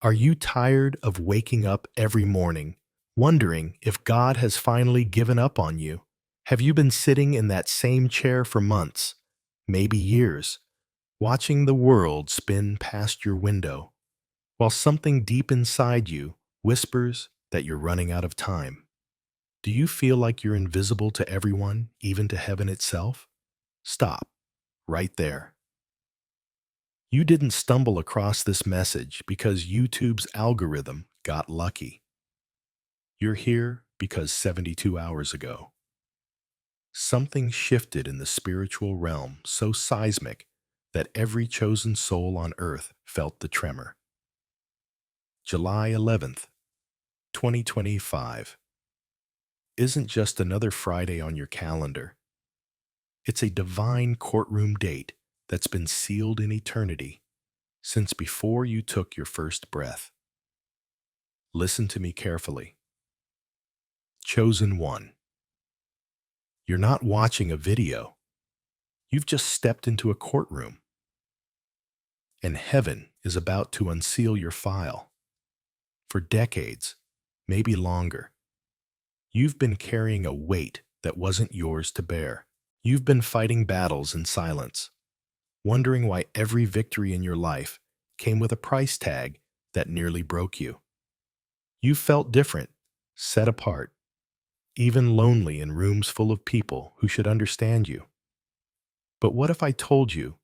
Are you tired of waking up every morning, wondering if God has finally given up on you? Have you been sitting in that same chair for months, maybe years, watching the world spin past your window, while something deep inside you whispers that you're running out of time? Do you feel like you're invisible to everyone, even to heaven itself? Stop, right there. You didn't stumble across this message because YouTube's algorithm got lucky. You're here because 72 hours ago, something shifted in the spiritual realm so seismic that every chosen soul on earth felt the tremor. July 11th, 2025 isn't just another Friday on your calendar. It's a divine courtroom date that's been sealed in eternity since before you took your first breath. Listen to me carefully. Chosen one. You're not watching a video. You've just stepped into a courtroom, and heaven is about to unseal your file. For decades, maybe longer, you've been carrying a weight that wasn't yours to bear. You've been fighting battles in silence, wondering why every victory in your life came with a price tag that nearly broke you. You felt different, set apart, even lonely in rooms full of people who should understand you. But what if I told you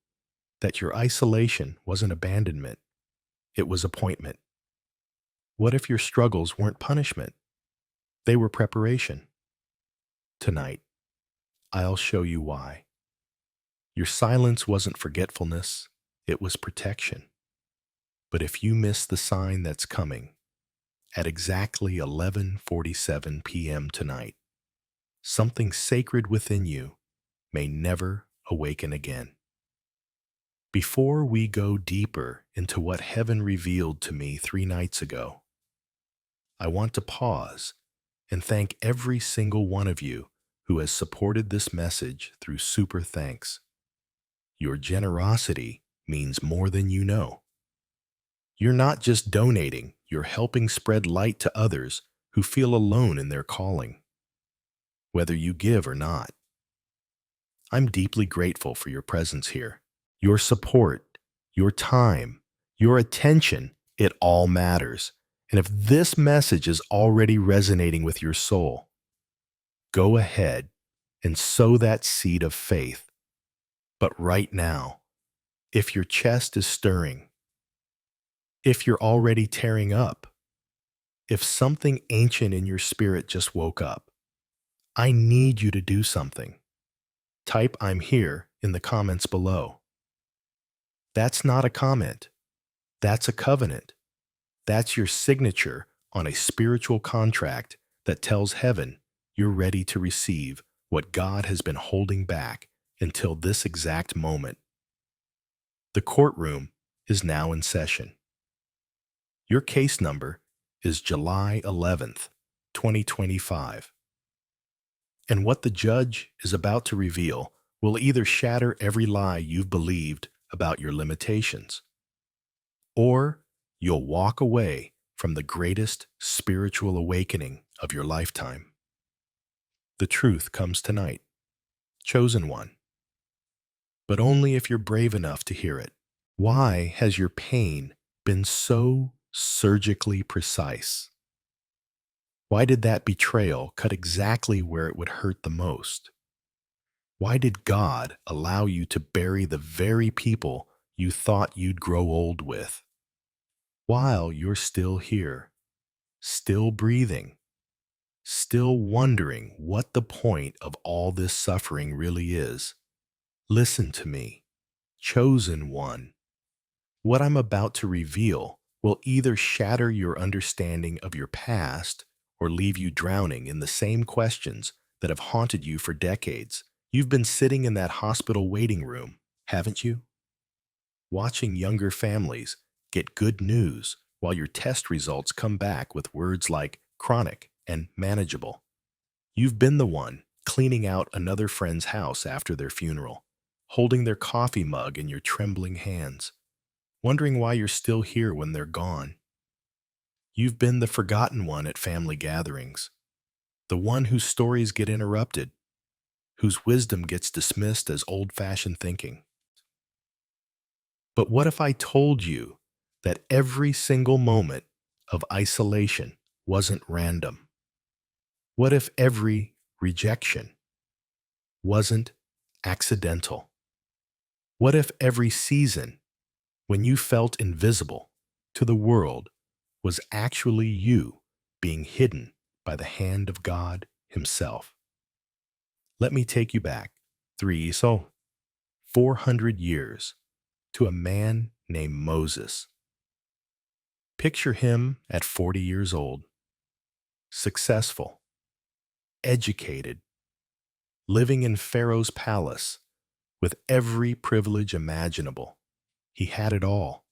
that your isolation wasn't abandonment, it was appointment? What if your struggles weren't punishment, they were preparation? Tonight, I'll show you why. Your silence wasn't forgetfulness, it was protection. But if you miss the sign that's coming, at exactly 11:47 p.m. tonight, something sacred within you may never awaken again. Before we go deeper into what heaven revealed to me 3 nights ago, I want to pause and thank every single one of you who has supported this message through super thanks. Your generosity means more than you know. You're not just donating, you're helping spread light to others who feel alone in their calling, whether you give or not. I'm deeply grateful for your presence here. Your support, your time, your attention, it all matters. And if this message is already resonating with your soul, go ahead and sow that seed of faith. But right now, if your chest is stirring, if you're already tearing up, if something ancient in your spirit just woke up, I need you to do something. Type "I'm here" in the comments below. That's not a comment. That's a covenant. That's your signature on a spiritual contract that tells heaven you're ready to receive what God has been holding back until this exact moment. The courtroom is now in session. Your case number is July 11th, 2025. And what the judge is about to reveal will either shatter every lie you've believed about your limitations, or you'll walk away from the greatest spiritual awakening of your lifetime. The truth comes tonight, chosen one, but only if you're brave enough to hear it. Why has your pain been so surgically precise? Why did that betrayal cut exactly where it would hurt the most? Why did God allow you to bury the very people you thought you'd grow old with? While you're still here, still breathing, still wondering what the point of all this suffering really is, listen to me, chosen one. What I'm about to reveal will either shatter your understanding of your past or leave you drowning in the same questions that have haunted you for decades. You've been sitting in that hospital waiting room, haven't you? Watching younger families get good news while your test results come back with words like chronic and manageable. You've been the one cleaning out another friend's house after their funeral, holding their coffee mug in your trembling hands, wondering why you're still here when they're gone. You've been the forgotten one at family gatherings, the one whose stories get interrupted, whose wisdom gets dismissed as old-fashioned thinking. But what if I told you that every single moment of isolation wasn't random? What if every rejection wasn't accidental? What if every season when you felt invisible to the world was actually you being hidden by the hand of God Himself? Let me take you back 400 years to a man named Moses. Picture him at 40 years old, successful, educated, living in Pharaoh's palace with every privilege imaginable. He had it all.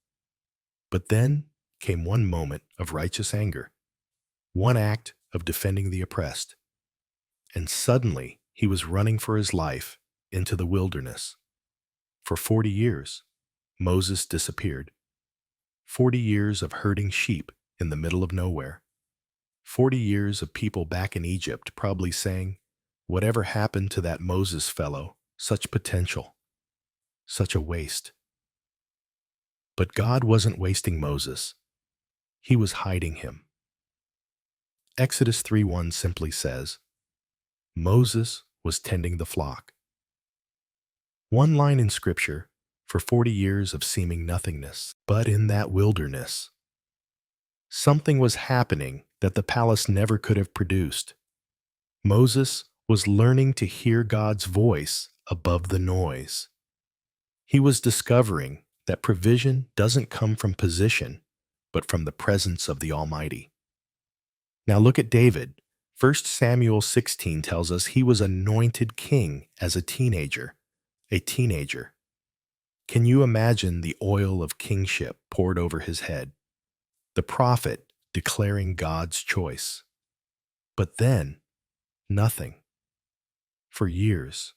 But then came one moment of righteous anger, one act of defending the oppressed, and suddenly he was running for his life into the wilderness. For 40 years, Moses disappeared. 40 years of herding sheep in the middle of nowhere. 40 years of people back in Egypt probably saying, "Whatever happened to that Moses fellow? Such potential, such a waste." But God wasn't wasting Moses. He was hiding him. Exodus 3:1 simply says, Moses was tending the flock. One line in Scripture for 40 years of seeming nothingness. But in that wilderness, something was happening that the palace never could have produced. Moses was learning to hear God's voice above the noise. He was discovering that provision doesn't come from position, but from the presence of the Almighty. Now look at David. 1 Samuel 16 tells us he was anointed king as a teenager. A teenager. Can you imagine the oil of kingship poured over his head? The prophet declaring God's choice. But then, nothing. For years.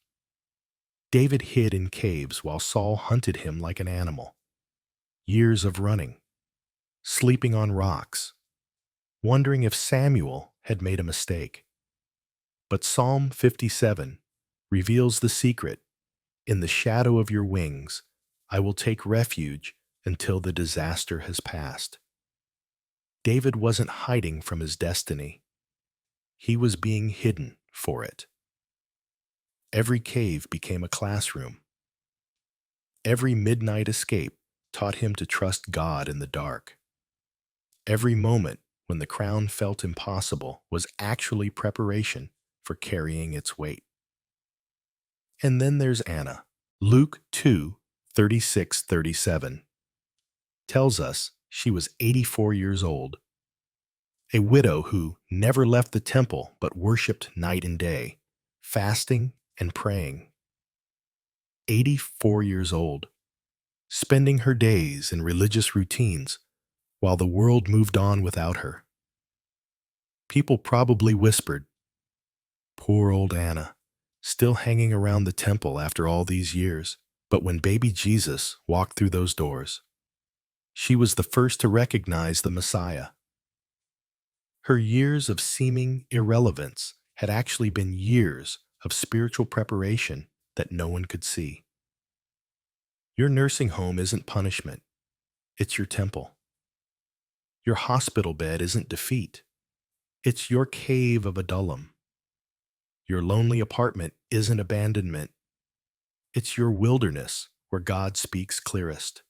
David hid in caves while Saul hunted him like an animal. Years of running, sleeping on rocks, wondering if Samuel had made a mistake. But Psalm 57 reveals the secret. In the shadow of your wings, I will take refuge until the disaster has passed. David wasn't hiding from his destiny. He was being hidden for it. Every cave became a classroom. Every midnight escape taught him to trust God in the dark. Every moment when the crown felt impossible was actually preparation for carrying its weight. And then there's Anna. Luke 2:36-37 tells us she was 84 years old, a widow who never left the temple but worshipped night and day, fasting and praying. 84 years old, spending her days in religious routines while the world moved on without her. People probably whispered, "Poor old Anna, still hanging around the temple after all these years." But when baby Jesus walked through those doors, she was the first to recognize the Messiah. Her years of seeming irrelevance had actually been years of spiritual preparation that no one could see. Your nursing home isn't punishment, it's your temple. Your hospital bed isn't defeat, it's your cave of Adullam. Your lonely apartment isn't abandonment, it's your wilderness where God speaks clearest.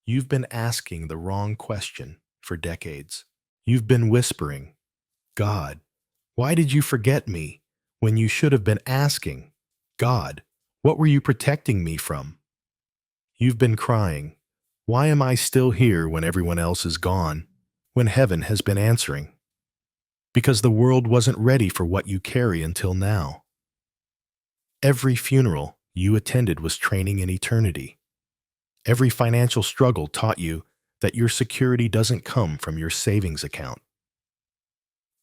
You've been asking the wrong question for decades. You've been whispering, "God, why did you forget me?" when you should have been asking, "God, what were you protecting me from?" You've been crying, "Why am I still here when everyone else is gone?" when heaven has been answering. Because the world wasn't ready for what you carry until now. Every funeral you attended was training in eternity. Every financial struggle taught you that your security doesn't come from your savings account.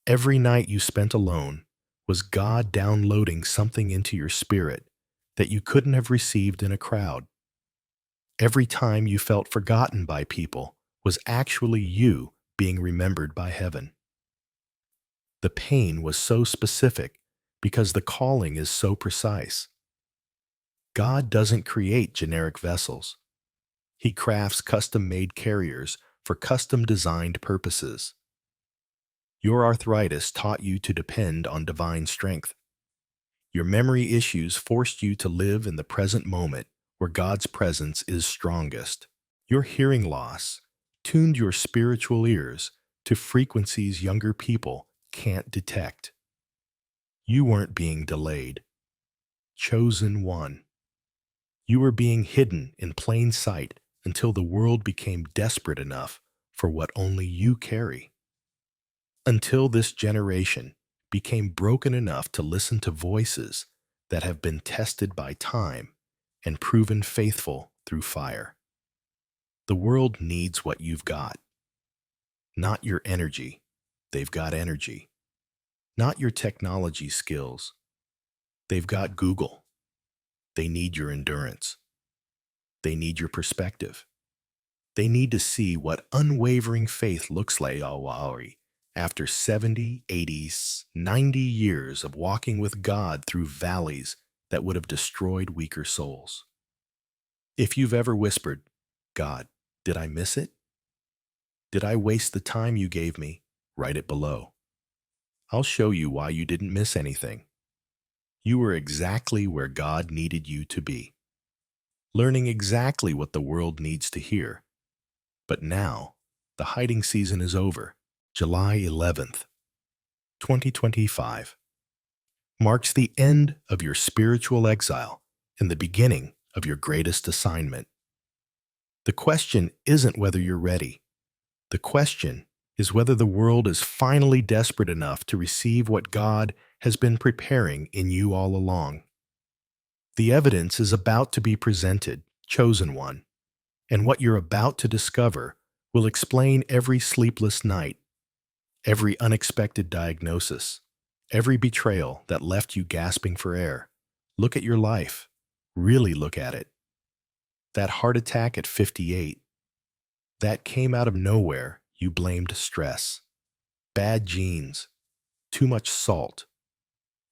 Every night you spent alone was God downloading something into your spirit that you couldn't have received in a crowd. Every time you felt forgotten by people was actually you being remembered by heaven. The pain was so specific because the calling is so precise. God doesn't create generic vessels. He crafts custom-made carriers for custom-designed purposes. Your arthritis taught you to depend on divine strength. Your memory issues forced you to live in the present moment where God's presence is strongest. Your hearing loss tuned your spiritual ears to frequencies younger people can't detect. You weren't being delayed. Chosen one. You were being hidden in plain sight until the world became desperate enough for what only you carry. Until this generation became broken enough to listen to voices that have been tested by time and proven faithful through fire. The world needs what you've got. Not your energy. They've got energy. Not your technology skills. They've got Google. They need your endurance. They need your perspective. They need to see what unwavering faith looks like after 70, 80, 90 years of walking with God through valleys that would have destroyed weaker souls. If you've ever whispered, God, did I miss it? Did I waste the time you gave me? Write it below. I'll show you why you didn't miss anything. You were exactly where God needed you to be, learning exactly what the world needs to hear. But now, the hiding season is over. July 11th, 2025, marks the end of your spiritual exile and the beginning of your greatest assignment. The question isn't whether you're ready. The question is whether the world is finally desperate enough to receive what God has been preparing in you all along. The evidence is about to be presented, chosen one, and what you're about to discover will explain every sleepless night, every unexpected diagnosis, every betrayal that left you gasping for air. Look at your life. Really look at it. That heart attack at 58, that came out of nowhere. You blamed stress, bad genes, too much salt.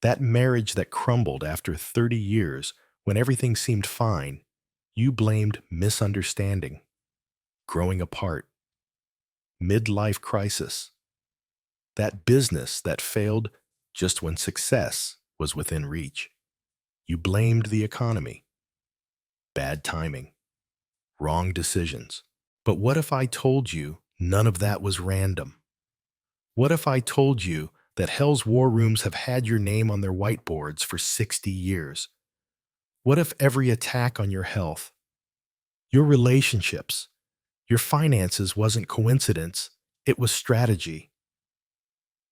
That marriage that crumbled after 30 years when everything seemed fine, you blamed misunderstanding, growing apart, midlife crisis. That business that failed just when success was within reach. You blamed the economy, bad timing, wrong decisions. But what if I told you none of that was random? What if I told you that hell's war rooms have had your name on their whiteboards for 60 years? What if every attack on your health, your relationships, your finances wasn't coincidence, it was strategy?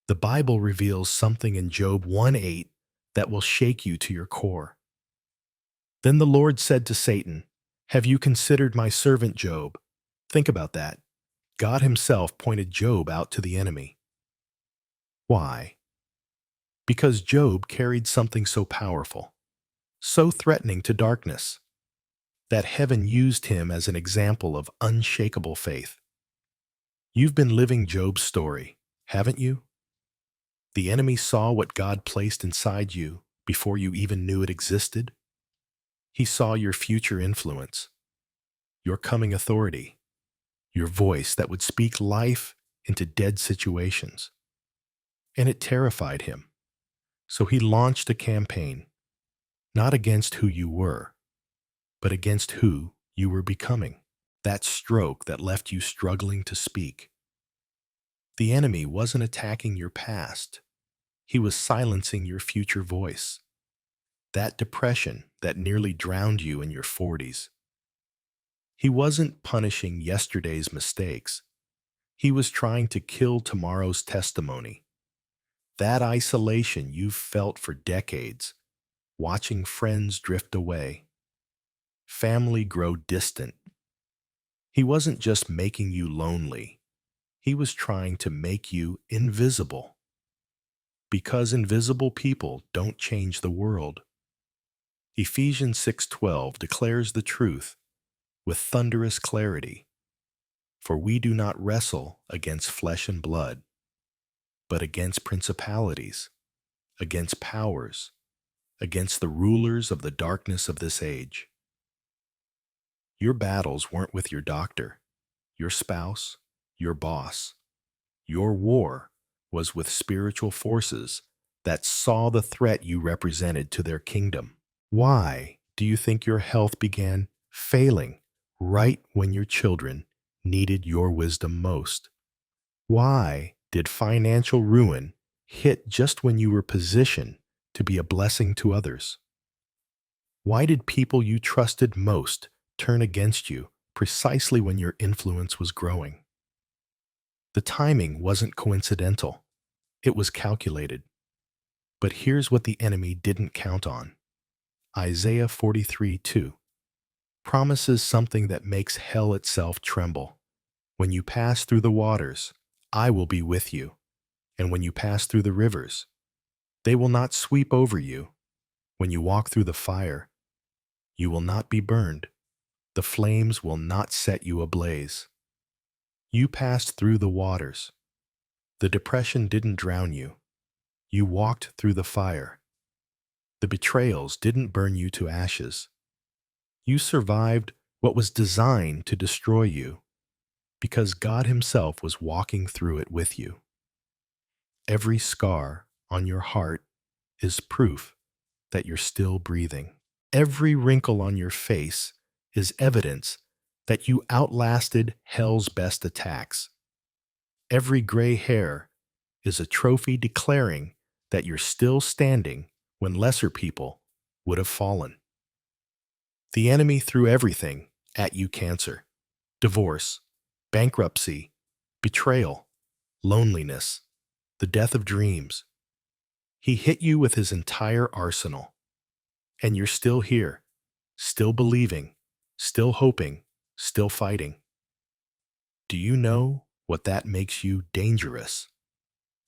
The Bible reveals something in Job 1:8 that will shake you to your core. Then the Lord said to Satan, "Have you considered my servant Job?" Think about that. God himself pointed Job out to the enemy. Why? Because Job carried something so powerful, so threatening to darkness, that heaven used him as an example of unshakable faith. You've been living Job's story, haven't you? The enemy saw what God placed inside you before you even knew it existed. He saw your future influence, your coming authority, your voice that would speak life into dead situations. And it terrified him. So he launched a campaign, not against who you were, but against who you were becoming. That stroke that left you struggling to speak. The enemy wasn't attacking your past. He was silencing your future voice. That depression that nearly drowned you in your 40s. He wasn't punishing yesterday's mistakes. He was trying to kill tomorrow's testimony. That isolation you've felt for decades, watching friends drift away, family grow distant. He wasn't just making you lonely. He was trying to make you invisible. Because invisible people don't change the world. Ephesians 6:12 declares the truth with thunderous clarity. For we do not wrestle against flesh and blood, but against principalities, against powers, against the rulers of the darkness of this age. Your battles weren't with your doctor, your spouse, your boss. Your war was with spiritual forces that saw the threat you represented to their kingdom. Why do you think your health began failing right when your children needed your wisdom most? Why did financial ruin hit just when you were positioned to be a blessing to others? Why did people you trusted most turn against you precisely when your influence was growing? The timing wasn't coincidental, it was calculated. But here's what the enemy didn't count on. Isaiah 43:2 promises something that makes hell itself tremble. When you pass through the waters, I will be with you. And when you pass through the rivers, they will not sweep over you. When you walk through the fire, you will not be burned. The flames will not set you ablaze. You passed through the waters. The depression didn't drown you. You walked through the fire. The betrayals didn't burn you to ashes. You survived what was designed to destroy you because God Himself was walking through it with you. Every scar on your heart is proof that you're still breathing. Every wrinkle on your face is evidence that you outlasted hell's best attacks. Every gray hair is a trophy declaring that you're still standing when lesser people would have fallen. The enemy threw everything at you: cancer, divorce, bankruptcy, betrayal, loneliness, the death of dreams. He hit you with his entire arsenal. And you're still here, still believing, still hoping, still fighting. Do you know what that makes you? Dangerous,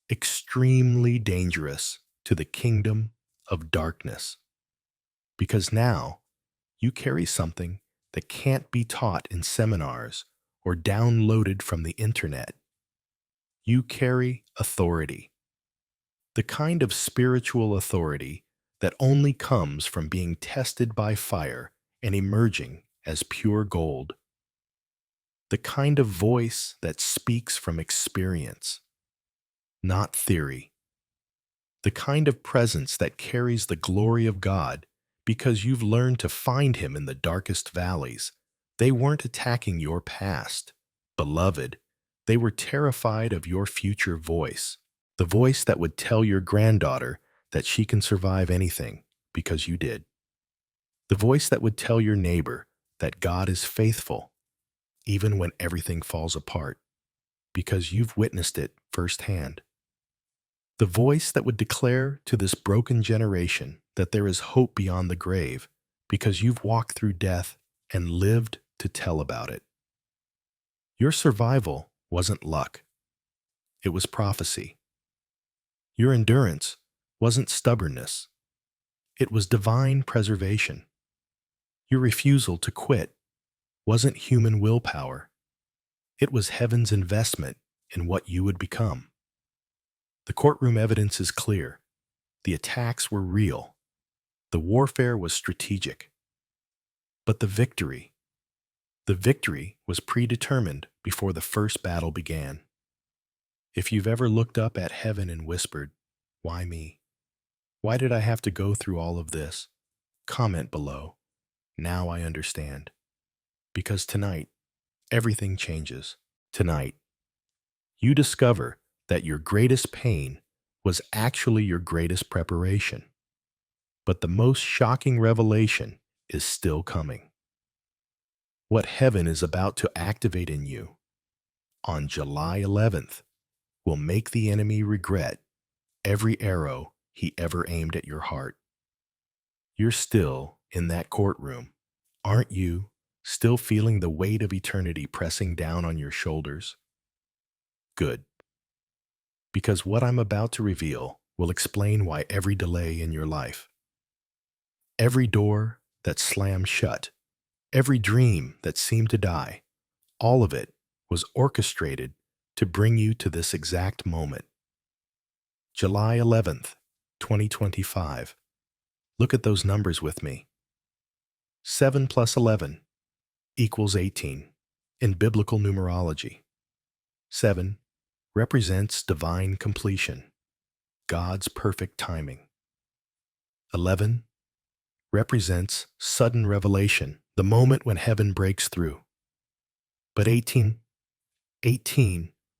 extremely dangerous to the kingdom of darkness. Because now you carry something that can't be taught in seminars or downloaded from the internet. You carry authority, the kind of spiritual authority that only comes from being tested by fire and emerging as pure gold. The kind of voice that speaks from experience, not theory. The kind of presence that carries the glory of God because you've learned to find Him in the darkest valleys. They weren't attacking your past, beloved. They were terrified of your future voice, the voice that would tell your granddaughter that she can survive anything because you did. The voice that would tell your neighbor that God is faithful even when everything falls apart because you've witnessed it firsthand. The voice that would declare to this broken generation that there is hope beyond the grave because you've walked through death and lived to tell about it. Your survival wasn't luck. It was prophecy. Your endurance wasn't stubbornness. It was divine preservation. Your refusal to quit wasn't human willpower. It was heaven's investment in what you would become. The courtroom evidence is clear. The attacks were real. The warfare was strategic. But the victory was predetermined before the first battle began. If you've ever looked up at heaven and whispered, "Why me? Why did I have to go through all of this?" Comment below. Now I understand. Because tonight, everything changes. Tonight, you discover that your greatest pain was actually your greatest preparation. But the most shocking revelation is still coming. What heaven is about to activate in you on July 11th will make the enemy regret every arrow he ever aimed at your heart. You're still in that courtroom, aren't you? Still feeling the weight of eternity pressing down on your shoulders? Good. Because what I'm about to reveal will explain why every delay in your life, every door that slammed shut, every dream that seemed to die, all of it was orchestrated to bring you to this exact moment. July 11th, 2025. Look at those numbers with me. 7 plus 11 equals 18 in biblical numerology. 7 represents divine completion, God's perfect timing. 11 represents sudden revelation, the moment when heaven breaks through. But 18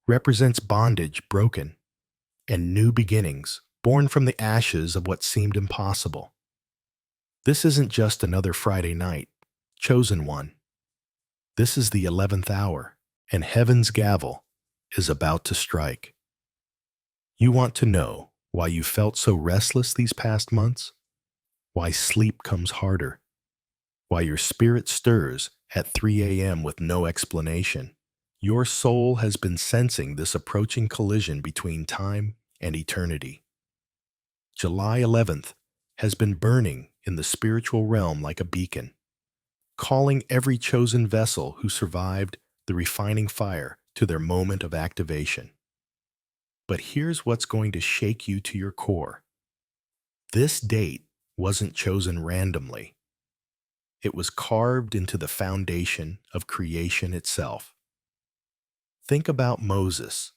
represents bondage broken and new beginnings born from the ashes of what seemed impossible. This isn't just another Friday night, chosen one. This is the 11th hour, and heaven's gavel is about to strike. You want to know why you felt so restless these past months? Why sleep comes harder? Why your spirit stirs at 3 a.m. with no explanation? Your soul has been sensing this approaching collision between time and eternity. July 11th has been burning in the spiritual realm like a beacon, calling every chosen vessel who survived the refining fire to their moment of activation. But here's what's going to shake you to your core. This date wasn't chosen randomly. It was carved into the foundation of creation itself. Think about Moses.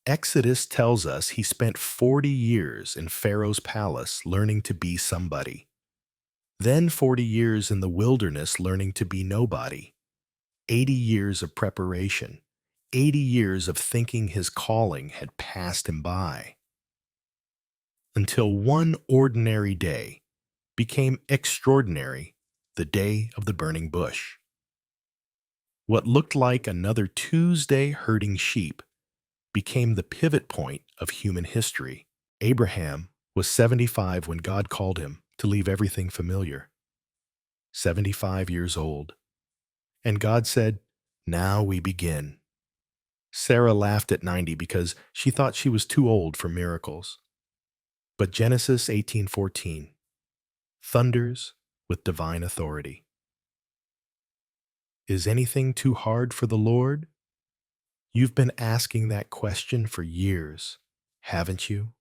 Exodus tells us he spent 40 years in Pharaoh's palace learning to be somebody. Then 40 years in the wilderness learning to be nobody. 80 years of preparation. 80 years of thinking his calling had passed him by. Until one ordinary day became extraordinary, the day of the burning bush. What looked like another Tuesday herding sheep became the pivot point of human history. Abraham was 75 when God called him to leave everything familiar. 75 years old. And God said, "Now we begin." Sarah laughed at 90 because she thought she was too old for miracles. But Genesis 18:14 thunders with divine authority. Is anything too hard for the Lord? You've been asking that question for years, haven't you?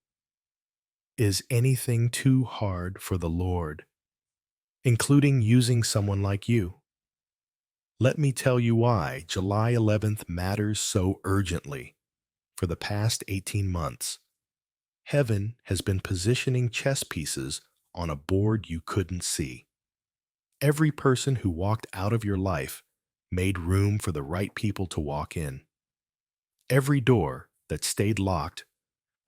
Is anything too hard for the Lord, including using someone like you? Let me tell you why July 11th matters so urgently. For the past 18 months, heaven has been positioning chess pieces on a board you couldn't see. Every person who walked out of your life made room for the right people to walk in. Every door that stayed locked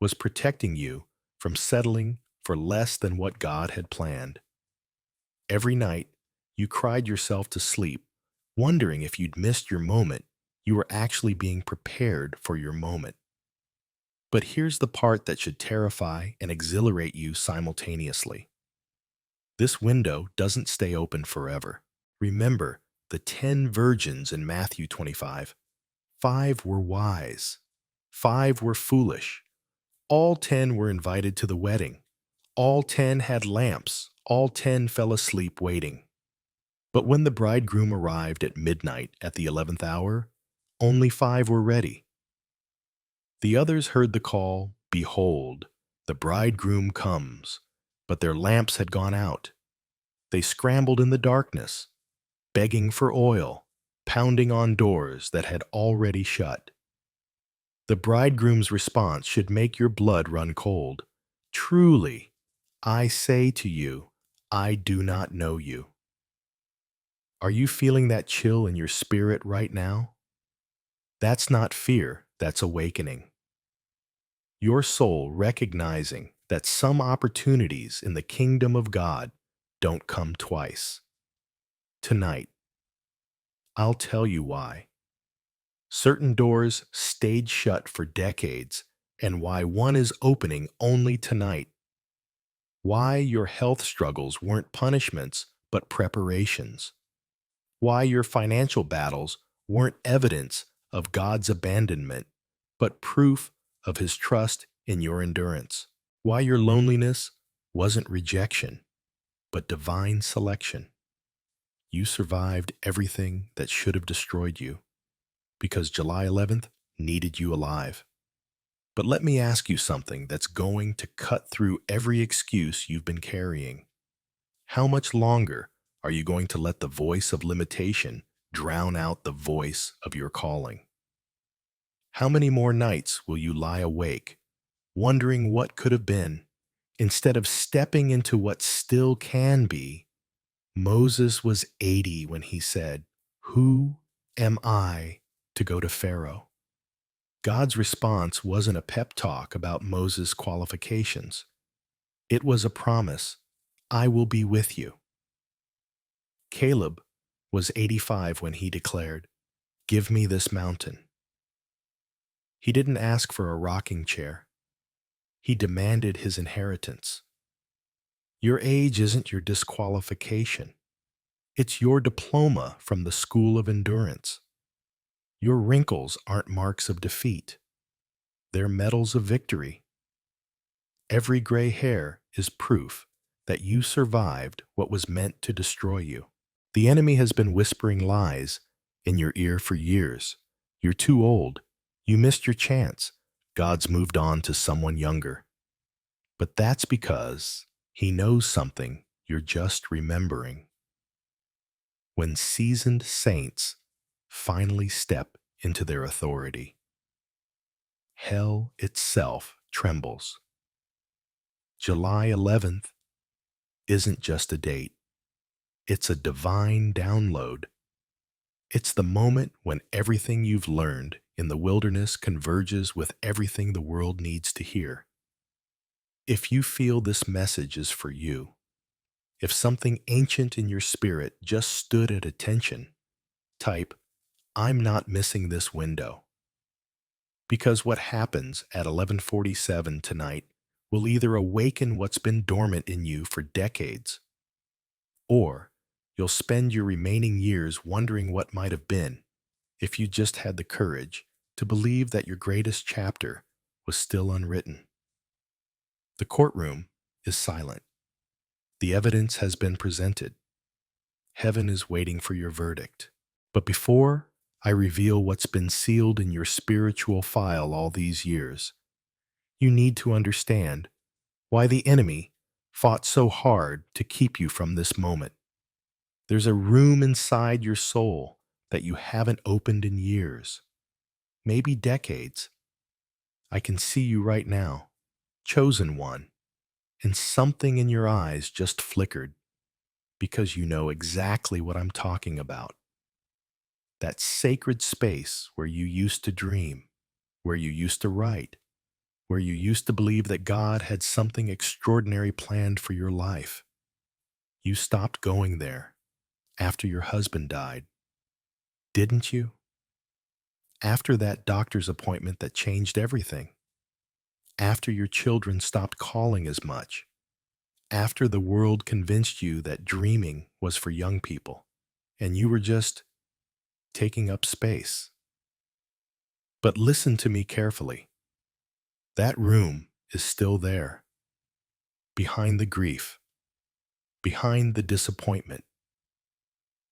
was protecting you from settling for less than what God had planned. Every night, you cried yourself to sleep, wondering if you'd missed your moment. You were actually being prepared for your moment. But here's the part that should terrify and exhilarate you simultaneously. This window doesn't stay open forever. Remember the 10 virgins in Matthew 25. 5 were wise, 5 were foolish. All 10 were invited to the wedding. All 10 had lamps. All 10 fell asleep waiting. But when the bridegroom arrived at midnight at the 11th hour, only 5 were ready. The others heard the call, "Behold, the bridegroom comes," but their lamps had gone out. They scrambled in the darkness, begging for oil, pounding on doors that had already shut. The bridegroom's response should make your blood run cold. "Truly, I say to you, I do not know you." Are you feeling that chill in your spirit right now? That's not fear, that's awakening. Your soul recognizing that some opportunities in the kingdom of God don't come twice. Tonight, I'll tell you why. Certain doors stayed shut for decades, and why one is opening only tonight. Why your health struggles weren't punishments, but preparations. Why your financial battles weren't evidence of God's abandonment, but proof of His trust in your endurance. Why your loneliness wasn't rejection, but divine selection. You survived everything that should have destroyed you because July 11th needed you alive. But let me ask you something that's going to cut through every excuse you've been carrying. How much longer are you going to let the voice of limitation drown out the voice of your calling? How many more nights will you lie awake, wondering what could have been, instead of stepping into what still can be? Moses was 80 when he said, "Who am I to go to Pharaoh?" God's response wasn't a pep talk about Moses' qualifications. It was a promise, "I will be with you." Caleb was 85 when he declared, "Give me this mountain." He didn't ask for a rocking chair. He demanded his inheritance. Your age isn't your disqualification. It's your diploma from the school of endurance. Your wrinkles aren't marks of defeat. They're medals of victory. Every gray hair is proof that you survived what was meant to destroy you. The enemy has been whispering lies in your ear for years. You're too old. You missed your chance. God's moved on to someone younger. But that's because he knows something you're just remembering. When seasoned saints finally step into their authority, hell itself trembles. July 11th isn't just a date. It's a divine download. It's the moment when everything you've learned in the wilderness converges with everything the world needs to hear. If you feel this message is for you, if something ancient in your spirit just stood at attention, type, "I'm not missing this window." Because what happens at 11:47 tonight will either awaken what's been dormant in you for decades, or you'll spend your remaining years wondering what might have been if you just had the courage to believe that your greatest chapter was still unwritten. The courtroom is silent. The evidence has been presented. Heaven is waiting for your verdict. But before I reveal what's been sealed in your spiritual file all these years, you need to understand why the enemy fought so hard to keep you from this moment. There's a room inside your soul that you haven't opened in years, maybe decades. I can see you right now, chosen one, and something in your eyes just flickered because you know exactly what I'm talking about. That sacred space where you used to dream, where you used to write, where you used to believe that God had something extraordinary planned for your life. You stopped going there after your husband died, didn't you? After that doctor's appointment that changed everything. After your children stopped calling as much. After the world convinced you that dreaming was for young people, and you were just taking up space. But listen to me carefully. That room is still there, behind the grief, behind the disappointment,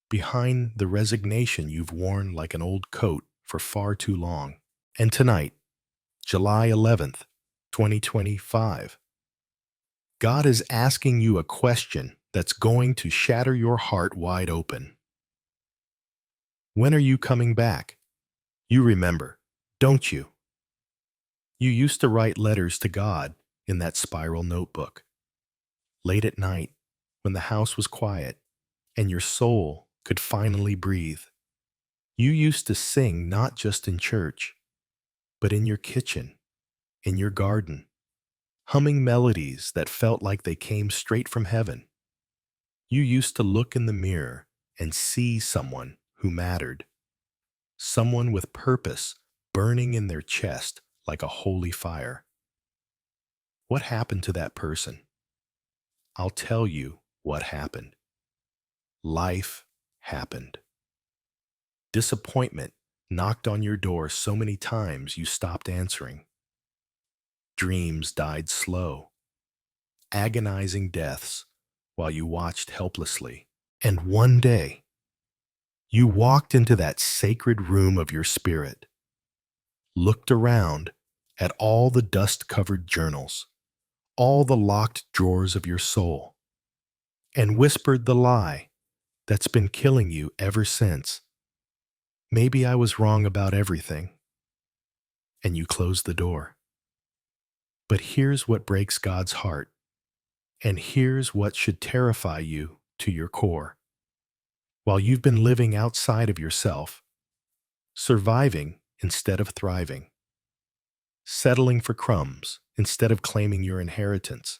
behind the resignation you've worn like an old coat for far too long. And tonight, July 11th, 2025, God is asking you a question that's going to shatter your heart wide open. When are you coming back? You remember, don't you? You used to write letters to God in that spiral notebook. Late at night, when the house was quiet and your soul could finally breathe. You used to sing not just in church, but in your kitchen, in your garden, humming melodies that felt like they came straight from heaven. You used to look in the mirror and see someone who mattered, someone with purpose burning in their chest like a holy fire. What happened to that person? I'll tell you what happened. Life happened. Disappointment knocked on your door so many times you stopped answering. Dreams died slow, agonizing deaths while you watched helplessly. And one day, You walked into that sacred room of your spirit, looked around at all the dust-covered journals, all the locked drawers of your soul, and whispered the lie that's been killing you ever since. Maybe I was wrong about everything, and you closed the door. But here's what breaks God's heart, and here's what should terrify you to your core. While you've been living outside of yourself, surviving instead of thriving, settling for crumbs instead of claiming your inheritance,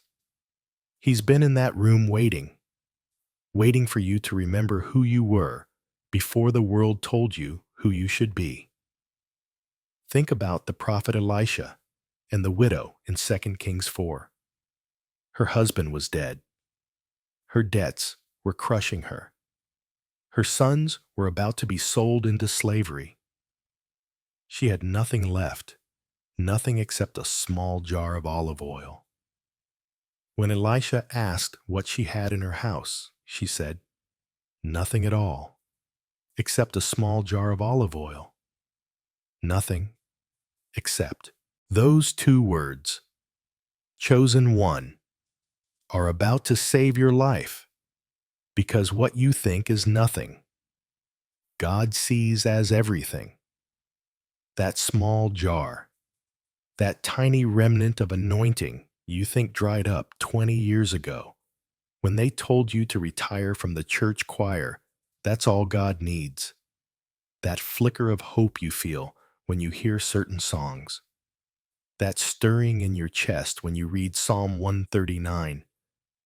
He's been in that room waiting for you to remember who you were before the world told you who you should be. Think about the prophet Elisha and the widow in 2 Kings 4. Her husband was dead. Her debts were crushing her. Her sons were about to be sold into slavery. She had nothing left, nothing except a small jar of olive oil. When Elisha asked what she had in her house, she said, "Nothing at all, except a small jar of olive oil." Nothing except. Those two words, chosen one, are about to save your life, because what you think is nothing, God sees as everything. That small jar, that tiny remnant of anointing you think dried up 20 years ago, when they told you to retire from the church choir, that's all God needs. That flicker of hope you feel when you hear certain songs, that stirring in your chest when you read Psalm 139,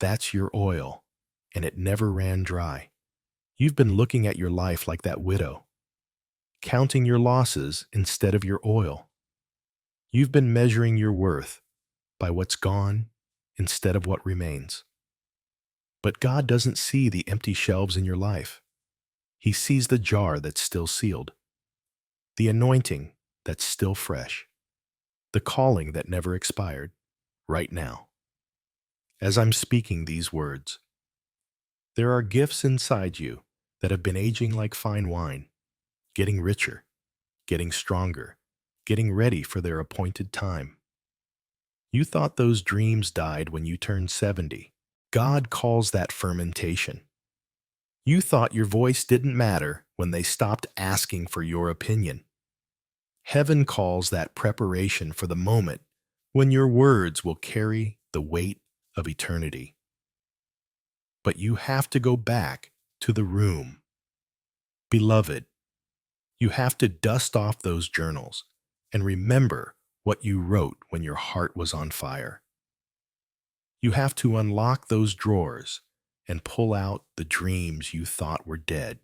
that's your oil, and it never ran dry. You've been looking at your life like that widow, counting your losses instead of your oil. You've been measuring your worth by what's gone instead of what remains. But God doesn't see the empty shelves in your life. He sees the jar that's still sealed, the anointing that's still fresh, the calling that never expired, right now. As I'm speaking these words, there are gifts inside you that have been aging like fine wine, getting richer, getting stronger, getting ready for their appointed time. You thought those dreams died when you turned 70. God calls that fermentation. You thought your voice didn't matter when they stopped asking for your opinion. Heaven calls that preparation for the moment when your words will carry the weight of eternity. But you have to go back to the room. Beloved, you have to dust off those journals and remember what you wrote when your heart was on fire. You have to unlock those drawers and pull out the dreams you thought were dead.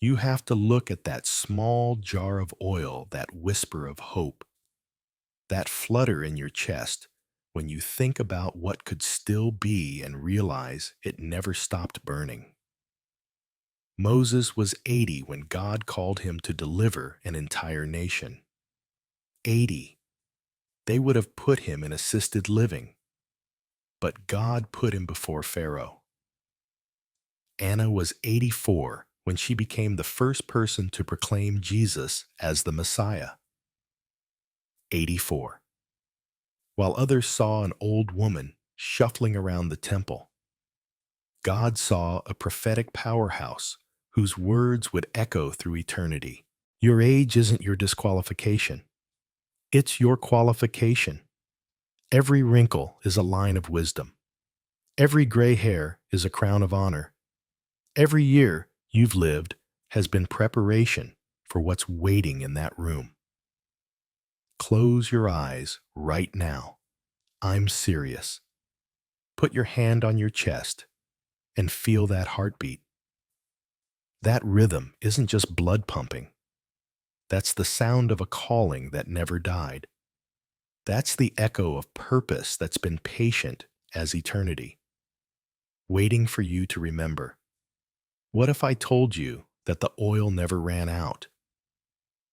You have to look at that small jar of oil, that whisper of hope, that flutter in your chest when you think about what could still be and realize it never stopped burning. Moses was 80 when God called him to deliver an entire nation. 80. They would have put him in assisted living, but God put him before Pharaoh. Anna was 84 when she became the first person to proclaim Jesus as the Messiah. 84. While others saw an old woman shuffling around the temple, God saw a prophetic powerhouse whose words would echo through eternity. Your age isn't your disqualification. It's your qualification. Every wrinkle is a line of wisdom. Every gray hair is a crown of honor. Every year you've lived has been preparation for what's waiting in that room. Close your eyes right now. I'm serious. Put your hand on your chest and feel that heartbeat. That rhythm isn't just blood pumping. That's the sound of a calling that never died. That's the echo of purpose that's been patient as eternity, waiting for you to remember. What if I told you that the oil never ran out?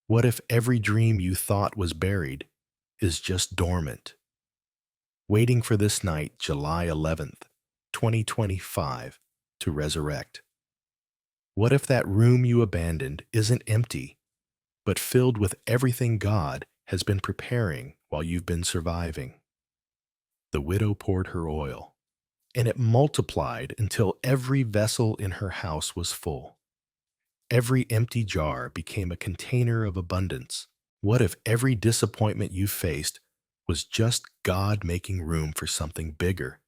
What if every dream you thought was buried is just dormant, waiting for this night, July 11th, 2025, to resurrect? What if that room you abandoned isn't empty, but filled with everything God has been preparing while you've been surviving? The widow poured her oil, and it multiplied until every vessel in her house was full. Every empty jar became a container of abundance. What if every disappointment you faced was just God making room for something bigger?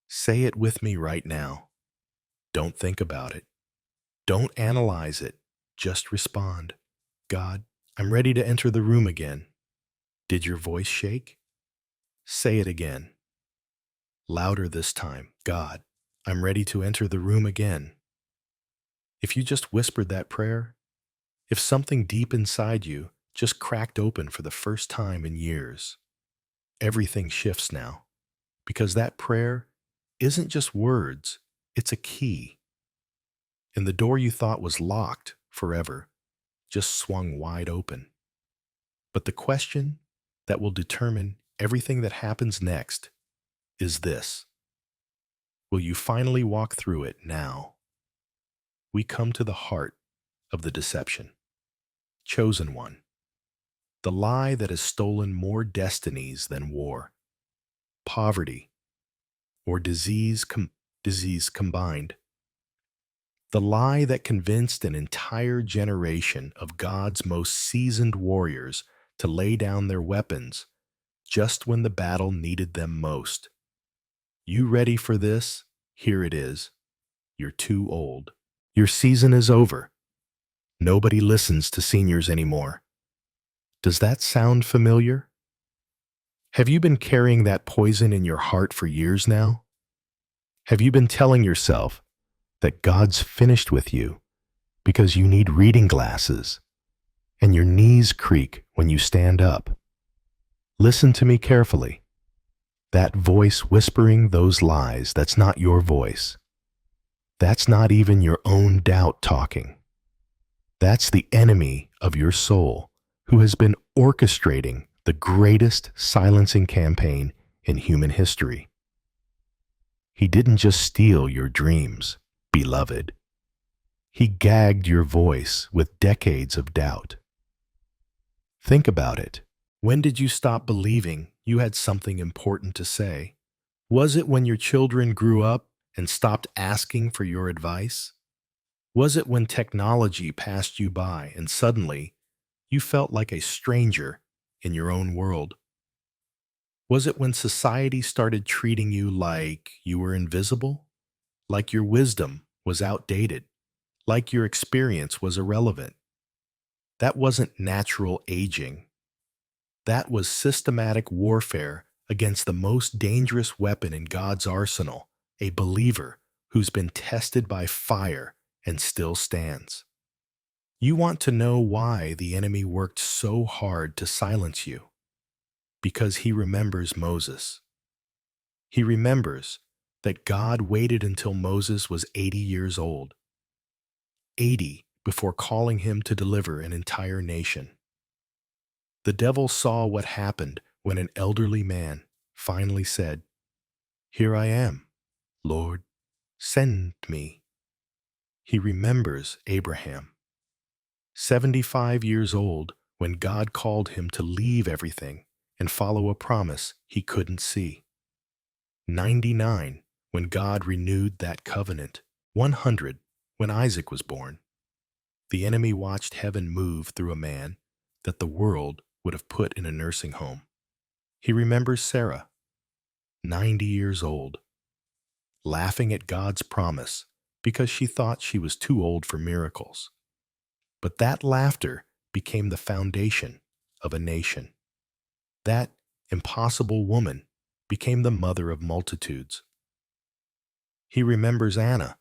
Say it with me right now. Don't think about it. Don't analyze it. Just respond. God, I'm ready to enter the room again. Did your voice shake? Say it again. Louder this time. God, I'm ready to enter the room again. If you just whispered that prayer, if something deep inside you just cracked open for the first time in years, everything shifts now, because that prayer isn't just words, it's a key. And the door you thought was locked forever just swung wide open. But the question that will determine everything that happens next is this: will you finally walk through it now? We come to the heart of the deception. Chosen one. The lie that has stolen more destinies than war, poverty, or disease combined. The lie that convinced an entire generation of God's most seasoned warriors to lay down their weapons just when the battle needed them most. You ready for this? Here it is. You're too old. Your season is over. Nobody listens to seniors anymore. Does that sound familiar? Have you been carrying that poison in your heart for years now? Have you been telling yourself that God's finished with you because you need reading glasses and your knees creak when you stand up? Listen to me carefully. That voice whispering those lies, that's not your voice. That's not even your own doubt talking. That's the enemy of your soul who has been orchestrating the greatest silencing campaign in human history. He didn't just steal your dreams, beloved. He gagged your voice with decades of doubt. Think about it. When did you stop believing you had something important to say? Was it when your children grew up and stopped asking for your advice? Was it when technology passed you by and suddenly you felt like a stranger in your own world? Was it when society started treating you like you were invisible? Like your wisdom was outdated? Like your experience was irrelevant? That wasn't natural aging. That was systematic warfare against the most dangerous weapon in God's arsenal, a believer who's been tested by fire and still stands. You want to know why the enemy worked so hard to silence you? Because he remembers Moses. He remembers that God waited until Moses was 80 years old, 80 before calling him to deliver an entire nation. The devil saw what happened when an elderly man finally said, "Here I am, Lord, send me." He remembers Abraham, 75 years old when God called him to leave everything and follow a promise he couldn't see. 99 when God renewed that covenant. 100 when Isaac was born. The enemy watched heaven move through a man that the world would have put in a nursing home. He remembers Sarah, 90 years old, laughing at God's promise because she thought she was too old for miracles. But that laughter became the foundation of a nation. That impossible woman became the mother of multitudes. He remembers Anna,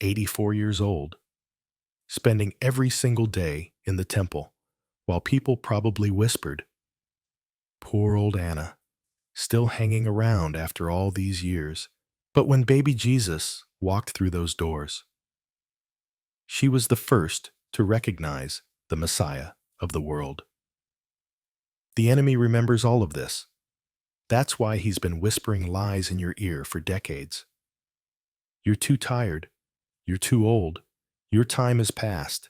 84 years old, spending every single day in the temple while people probably whispered, "Poor old Anna, still hanging around after all these years." But when baby Jesus walked through those doors, she was the first to recognize the Messiah of the world. The enemy remembers all of this. That's why he's been whispering lies in your ear for decades. You're too tired. You're too old. Your time is past.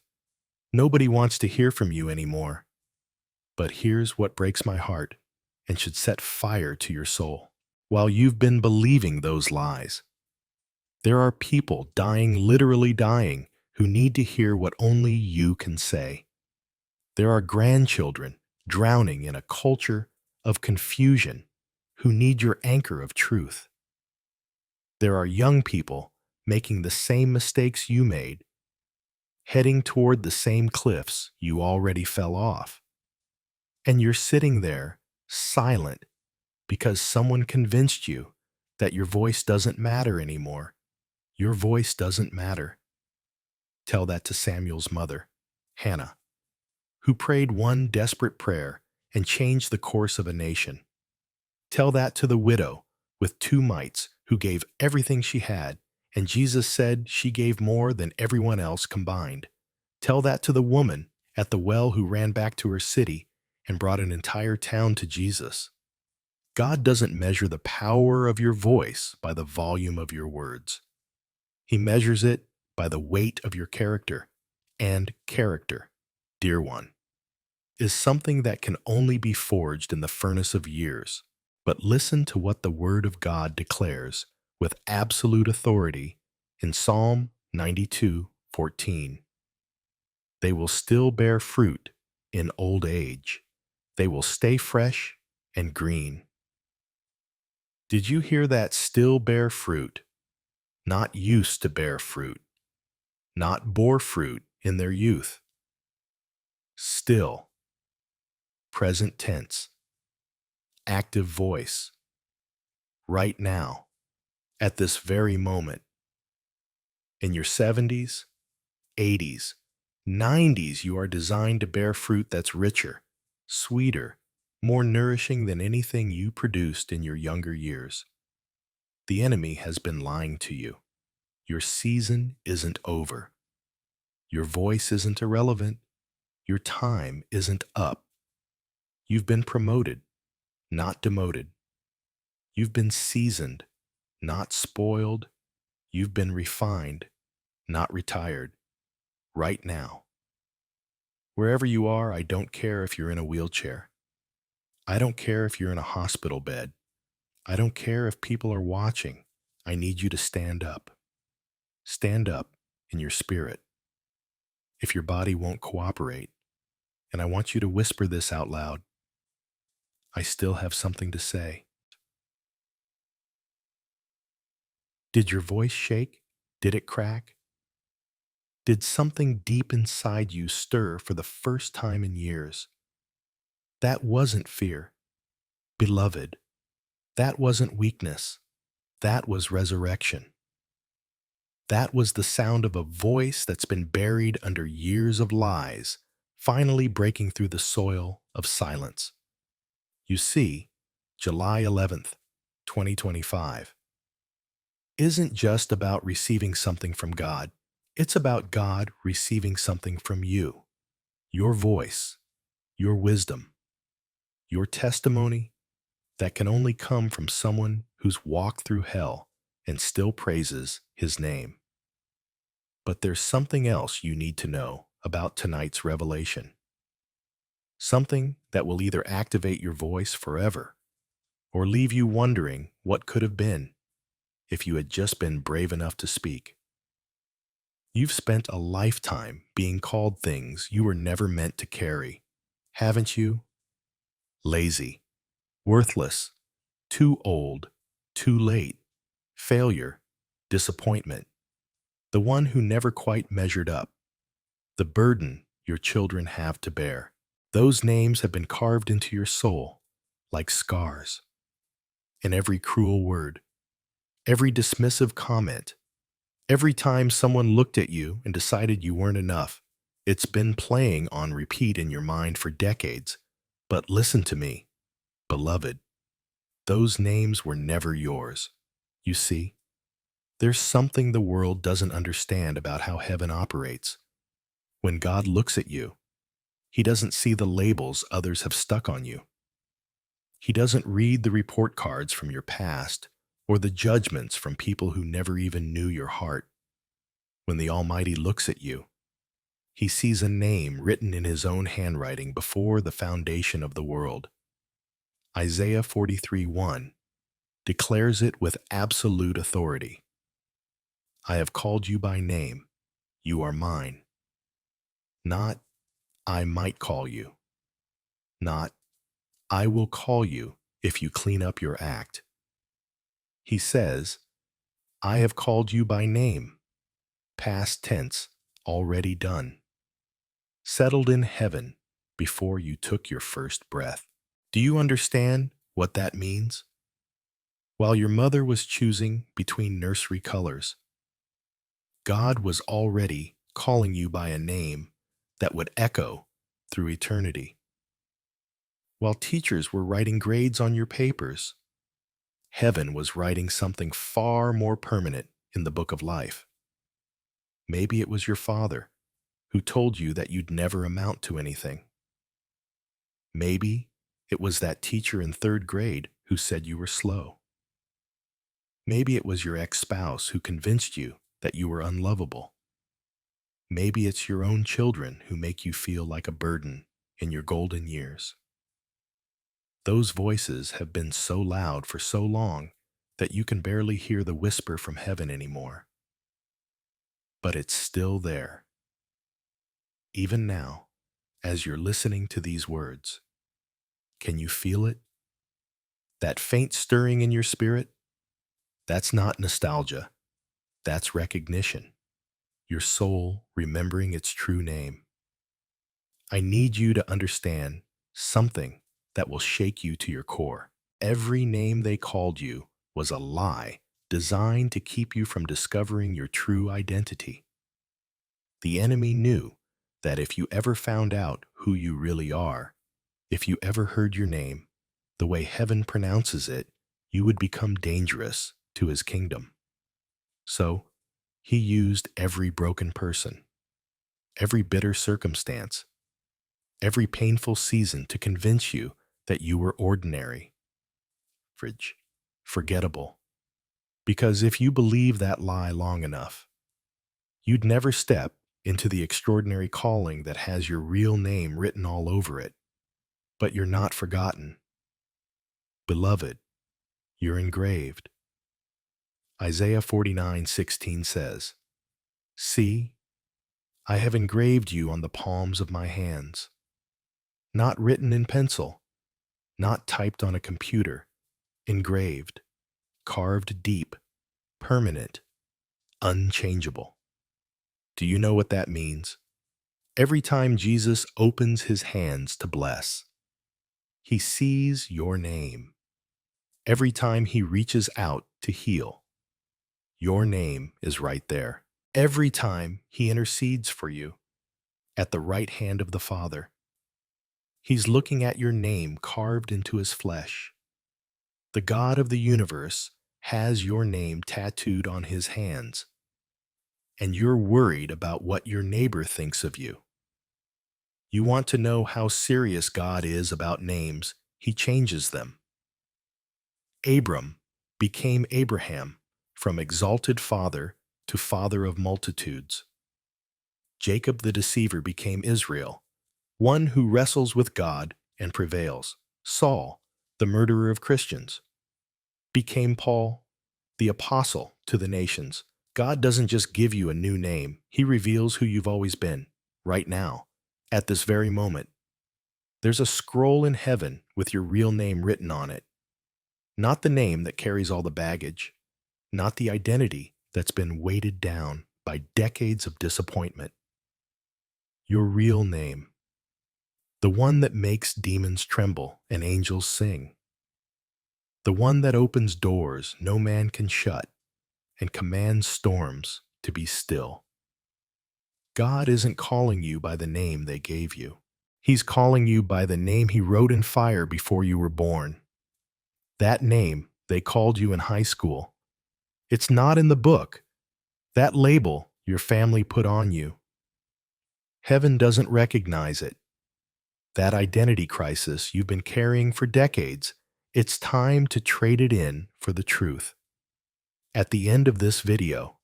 Nobody wants to hear from you anymore. But here's what breaks my heart and should set fire to your soul. While you've been believing those lies, there are people dying, literally dying, who need to hear what only you can say. There are grandchildren drowning in a culture of confusion who need your anchor of truth. There are young people making the same mistakes you made, heading toward the same cliffs you already fell off. And you're sitting there, silent, because someone convinced you that your voice doesn't matter anymore. Your voice doesn't matter. Tell that to Samuel's mother, Hannah, who prayed one desperate prayer and changed the course of a nation. Tell that to the widow with two mites who gave everything she had, and Jesus said she gave more than everyone else combined. Tell that to the woman at the well who ran back to her city and brought an entire town to Jesus. God doesn't measure the power of your voice by the volume of your words. He measures it by the weight of your character. And character, dear one, is something that can only be forged in the furnace of years. But listen to what the Word of God declares with absolute authority in Psalm 92:14. They will still bear fruit in old age. They will stay fresh and green. Did you hear that? Still bear fruit, not used to bear fruit, not bore fruit in their youth. Still, present tense, active voice, right now, at this very moment, in your 70s, 80s, 90s, you are designed to bear fruit that's richer, sweeter, more nourishing than anything you produced in your younger years. The enemy has been lying to you. Your season isn't over. Your voice isn't irrelevant. Your time isn't up. You've been promoted, not demoted. You've been seasoned, not spoiled. You've been refined, not retired. Right now. Wherever you are, I don't care if you're in a wheelchair. I don't care if you're in a hospital bed. I don't care if people are watching. I need you to stand up. Stand up in your spirit. If your body won't cooperate, and I want you to whisper this out loud, I still have something to say. Did your voice shake? Did it crack? Did something deep inside you stir for the first time in years? That wasn't fear, beloved. That wasn't weakness. That was resurrection. That was the sound of a voice that's been buried under years of lies, finally breaking through the soil of silence. You see, July 11th, 2025, isn't just about receiving something from God. It's about God receiving something from you. Your voice, your wisdom, your testimony that can only come from someone who's walked through hell and still praises his name. But there's something else you need to know about tonight's revelation. Something that will either activate your voice forever or leave you wondering what could have been if you had just been brave enough to speak. You've spent a lifetime being called things you were never meant to carry, haven't you? Lazy, worthless, too old, too late, failure, disappointment, the one who never quite measured up, the burden your children have to bear. Those names have been carved into your soul like scars. And every cruel word, every dismissive comment, every time someone looked at you and decided you weren't enough, it's been playing on repeat in your mind for decades. But listen to me, beloved, those names were never yours. You see, there's something the world doesn't understand about how heaven operates. When God looks at you, He doesn't see the labels others have stuck on you. He doesn't read the report cards from your past or the judgments from people who never even knew your heart. When the Almighty looks at you, he sees a name written in his own handwriting before the foundation of the world. Isaiah 43:1 declares it with absolute authority. I have called you by name. You are mine. Not, I might call you. Not, I will call you if you clean up your act. He says, I have called you by name. Past tense, already done. Settled in heaven before you took your first breath. Do you understand what that means? While your mother was choosing between nursery colors, God was already calling you by a name that would echo through eternity. While teachers were writing grades on your papers, heaven was writing something far more permanent in the book of life. Maybe it was your father who told you that you'd never amount to anything. Maybe it was that teacher in third grade who said you were slow. Maybe it was your ex-spouse who convinced you that you were unlovable. Maybe it's your own children who make you feel like a burden in your golden years. Those voices have been so loud for so long that you can barely hear the whisper from heaven anymore. But it's still there. Even now, as you're listening to these words, can you feel it? That faint stirring in your spirit? That's not nostalgia. That's recognition. Your soul remembering its true name. I need you to understand something that will shake you to your core. Every name they called you was a lie designed to keep you from discovering your true identity. The enemy knew that if you ever found out who you really are, if you ever heard your name, the way heaven pronounces it, you would become dangerous to his kingdom. So, he used every broken person, every bitter circumstance, every painful season to convince you that you were ordinary, forgettable. Because if you believe that lie long enough, you'd never step into the extraordinary calling that has your real name written all over it. But you're not forgotten. Beloved, you're engraved. Isaiah 49:16 says, See, I have engraved you on the palms of my hands. Not written in pencil, not typed on a computer, engraved, carved deep, permanent, unchangeable. Do you know what that means? Every time Jesus opens his hands to bless, he sees your name. Every time he reaches out to heal, your name is right there. Every time he intercedes for you at the right hand of the Father, he's looking at your name carved into his flesh. The God of the universe has your name tattooed on his hands, and you're worried about what your neighbor thinks of you. You want to know how serious God is about names. He changes them. Abram became Abraham, from exalted father to father of multitudes. Jacob the deceiver became Israel, one who wrestles with God and prevails. Saul, the murderer of Christians, became Paul, the apostle to the nations. God doesn't just give you a new name, he reveals who you've always been, right now, at this very moment. There's a scroll in heaven with your real name written on it. Not the name that carries all the baggage, not the identity that's been weighted down by decades of disappointment. Your real name, the one that makes demons tremble and angels sing, the one that opens doors no man can shut and commands storms to be still. God isn't calling you by the name they gave you. He's calling you by the name he wrote in fire before you were born. That name they called you in high school. It's not in the book. That label your family put on you. Heaven doesn't recognize it. That identity crisis you've been carrying for decades, it's time to trade it in for the truth. At the end of this video,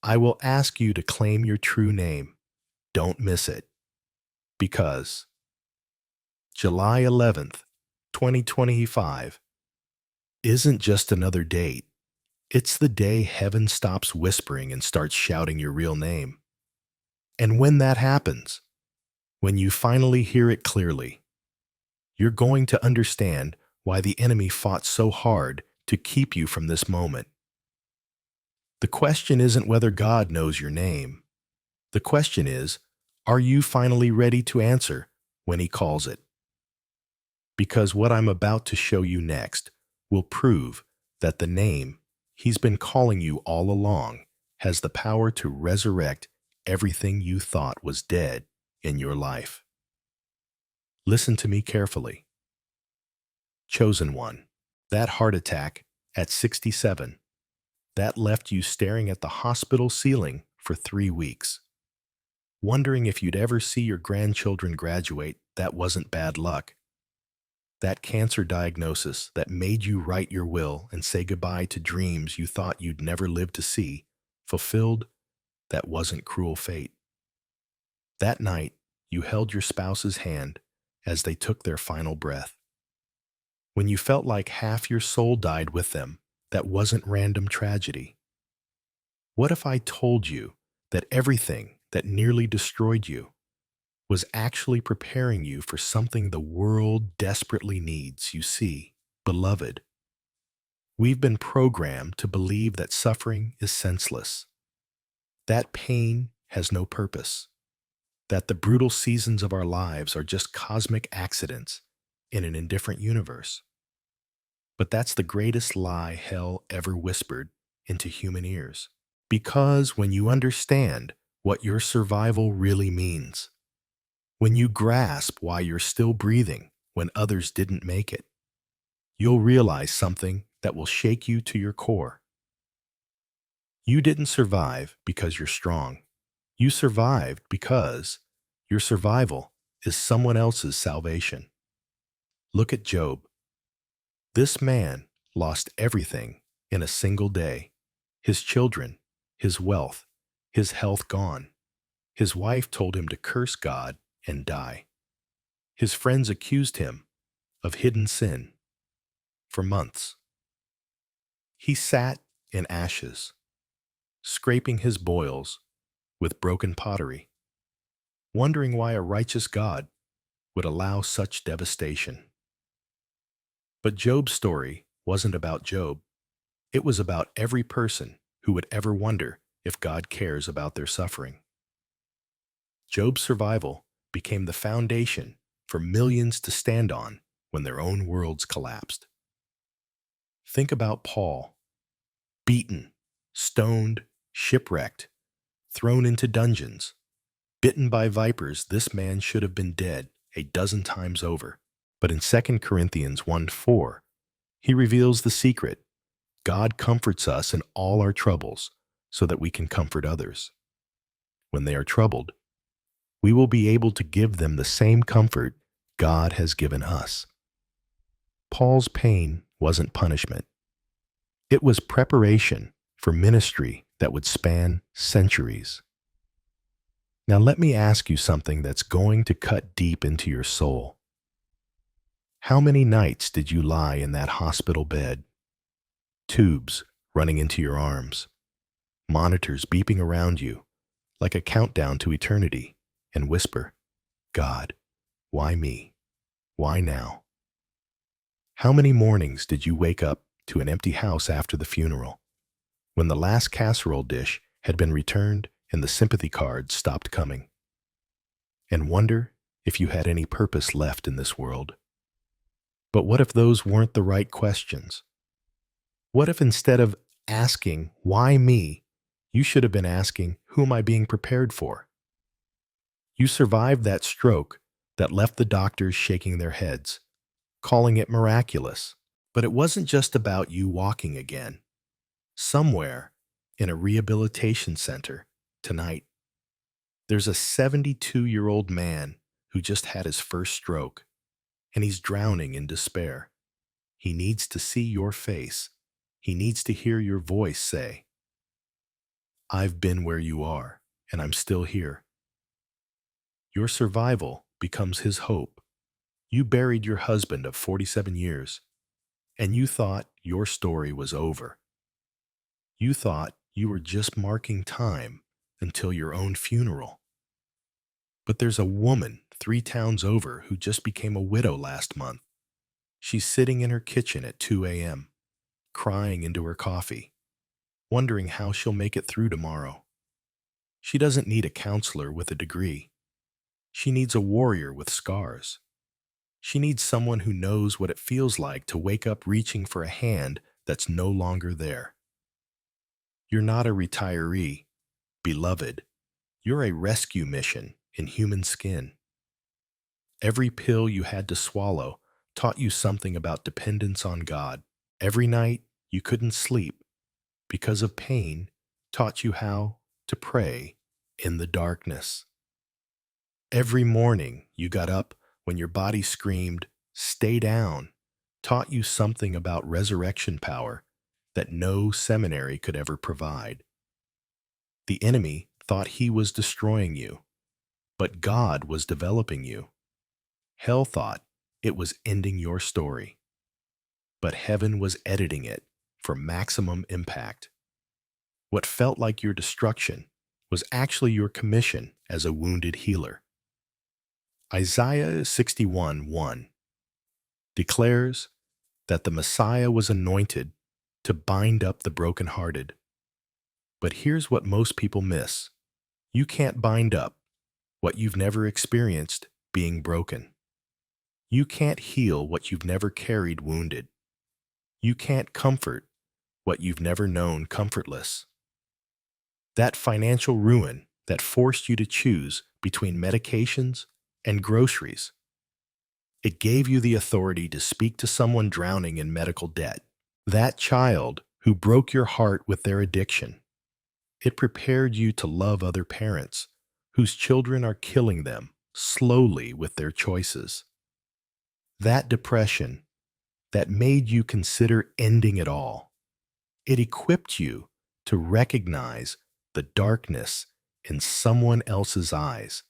I will ask you to claim your true name. Don't miss it. Because July 11th, 2025 isn't just another date. It's the day heaven stops whispering and starts shouting your real name. And when that happens, when you finally hear it clearly, you're going to understand why the enemy fought so hard to keep you from this moment. The question isn't whether God knows your name. The question is, are you finally ready to answer when He calls it? Because what I'm about to show you next will prove that the name He's been calling you all along has the power to resurrect everything you thought was dead in your life. Listen to me carefully. Chosen one. That heart attack at 67, that left you staring at the hospital ceiling for 3 weeks. Wondering if you'd ever see your grandchildren graduate, that wasn't bad luck. That cancer diagnosis that made you write your will and say goodbye to dreams you thought you'd never live to see, fulfilled, that wasn't cruel fate. That night, you held your spouse's hand as they took their final breath. When you felt like half your soul died with them, that wasn't random tragedy. What if I told you that everything that nearly destroyed you was actually preparing you for something the world desperately needs? You see, beloved, we've been programmed to believe that suffering is senseless, that pain has no purpose, that the brutal seasons of our lives are just cosmic accidents in an indifferent universe. But that's the greatest lie hell ever whispered into human ears. Because when you understand what your survival really means, when you grasp why you're still breathing when others didn't make it, you'll realize something that will shake you to your core. You didn't survive because you're strong. You survived because your survival is someone else's salvation. Look at Job. This man lost everything in a single day. His children, his wealth, his health gone. His wife told him to curse God and die. His friends accused him of hidden sin for months. He sat in ashes, scraping his boils with broken pottery, wondering why a righteous God would allow such devastation. But Job's story wasn't about Job. It was about every person who would ever wonder if God cares about their suffering. Job's survival became the foundation for millions to stand on when their own worlds collapsed. Think about Paul, beaten, stoned, shipwrecked, thrown into dungeons, bitten by vipers. This man should have been dead a dozen times over. But in 2 Corinthians 1:4, he reveals the secret. God comforts us in all our troubles so that we can comfort others. When they are troubled, we will be able to give them the same comfort God has given us. Paul's pain wasn't punishment. It was preparation for ministry that would span centuries. Now let me ask you something that's going to cut deep into your soul. How many nights did you lie in that hospital bed? Tubes running into your arms, monitors beeping around you like a countdown to eternity, and whisper, God, why me? Why now? How many mornings did you wake up to an empty house after the funeral, when the last casserole dish had been returned and the sympathy cards stopped coming, and wonder if you had any purpose left in this world? But what if those weren't the right questions? What if instead of asking, why me, you should have been asking, who am I being prepared for? You survived that stroke that left the doctors shaking their heads, calling it miraculous. But it wasn't just about you walking again. Somewhere in a rehabilitation center tonight, there's a 72-year-old man who just had his first stroke, and he's drowning in despair. He needs to see your face. He needs to hear your voice say, I've been where you are, and I'm still here. Your survival becomes his hope. You buried your husband of 47 years, and you thought your story was over. You thought you were just marking time until your own funeral. But there's a woman 3 towns over who just became a widow last month. She's sitting in her kitchen at 2 a.m., crying into her coffee, wondering how she'll make it through tomorrow. She doesn't need a counselor with a degree. She needs a warrior with scars. She needs someone who knows what it feels like to wake up reaching for a hand that's no longer there. You're not a retiree, beloved. You're a rescue mission in human skin. Every pill you had to swallow taught you something about dependence on God. Every night you couldn't sleep because of pain taught you how to pray in the darkness. Every morning you got up when your body screamed, "Stay down," taught you something about resurrection power that no seminary could ever provide. The enemy thought he was destroying you, but God was developing you. Hell thought it was ending your story, but heaven was editing it for maximum impact. What felt like your destruction was actually your commission as a wounded healer. Isaiah 61:1 declares that the Messiah was anointed to bind up the brokenhearted. But here's what most people miss. You can't bind up what you've never experienced being broken. You can't heal what you've never carried wounded. You can't comfort what you've never known comfortless. That financial ruin that forced you to choose between medications and groceries, it gave you the authority to speak to someone drowning in medical debt. That child who broke your heart with their addiction, it prepared you to love other parents whose children are killing them slowly with their choices. That depression that made you consider ending it all, it equipped you to recognize the darkness in someone else's eyes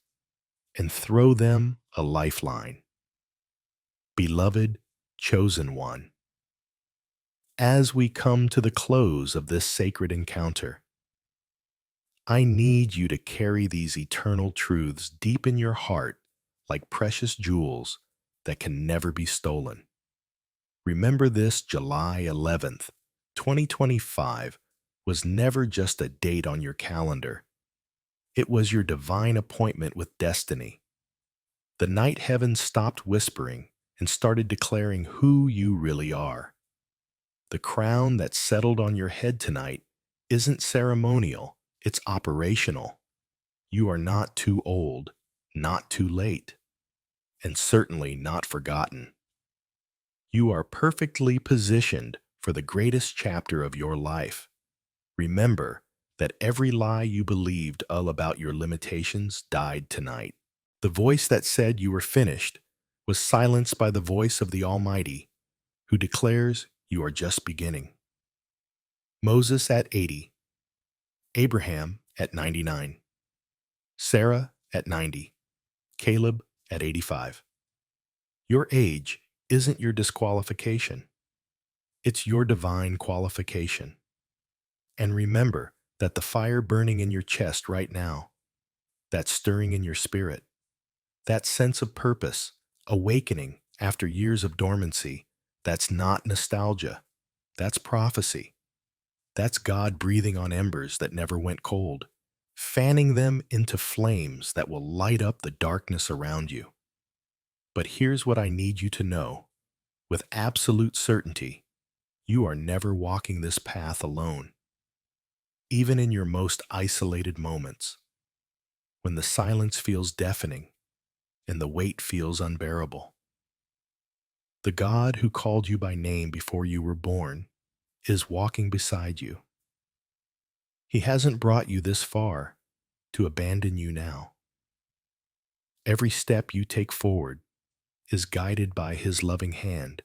and throw them a lifeline. Beloved, chosen one, as we come to the close of this sacred encounter, I need you to carry these eternal truths deep in your heart like precious jewels that can never be stolen. Remember this July 11th, 2025 was never just a date on your calendar. It was your divine appointment with destiny. The night heaven stopped whispering and started declaring who you really are. The crown that settled on your head tonight isn't ceremonial, it's operational. You are not too old, not too late, and certainly not forgotten. You are perfectly positioned for the greatest chapter of your life. Remember that every lie you believed all about your limitations died tonight. The voice that said you were finished was silenced by the voice of the Almighty, who declares you are just beginning. Moses at 80, Abraham at 99, Sarah at 90, Caleb at 85. Your age isn't your disqualification. It's your divine qualification. And remember that the fire burning in your chest right now, that stirring in your spirit, that sense of purpose, awakening after years of dormancy, that's not nostalgia. That's prophecy. That's God breathing on embers that never went cold, fanning them into flames that will light up the darkness around you. But here's what I need you to know. With absolute certainty, you are never walking this path alone. Even in your most isolated moments, when the silence feels deafening and the weight feels unbearable, the God who called you by name before you were born is walking beside you. He hasn't brought you this far to abandon you now. Every step you take forward is guided by His loving hand.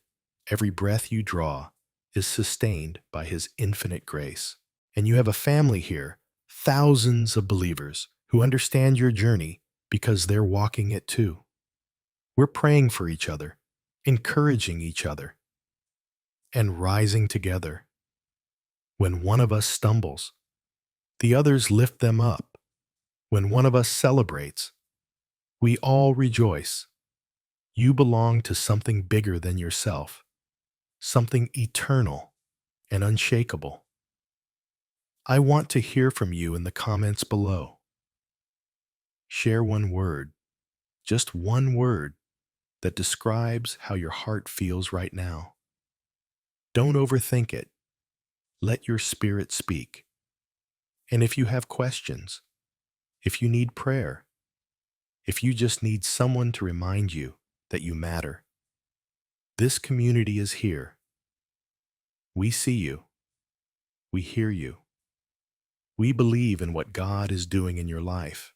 Every breath you draw is sustained by His infinite grace. And you have a family here thousands of believers who understand your journey because they're walking it too. We're praying for each other, encouraging each other, and rising together. When one of us stumbles, the others lift them up. When one of us celebrates, we all rejoice. You belong to something bigger than yourself, something eternal and unshakable. I want to hear from you in the comments below. Share one word, just one word, that describes how your heart feels right now. Don't overthink it. Let your spirit speak. And if you have questions, if you need prayer, if you just need someone to remind you that you matter, this community is here. We see you. We hear you. We believe in what God is doing in your life.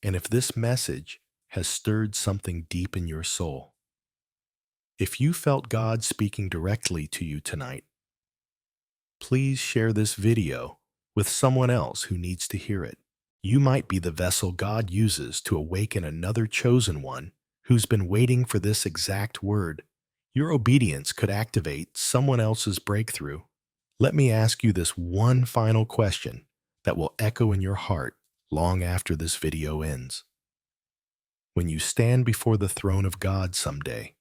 And if this message has stirred something deep in your soul, if you felt God speaking directly to you tonight, please share this video with someone else who needs to hear it. You might be the vessel God uses to awaken another chosen one who's been waiting for this exact word. Your obedience could activate someone else's breakthrough. Let me ask you this one final question that will echo in your heart long after this video ends. When you stand before the throne of God someday,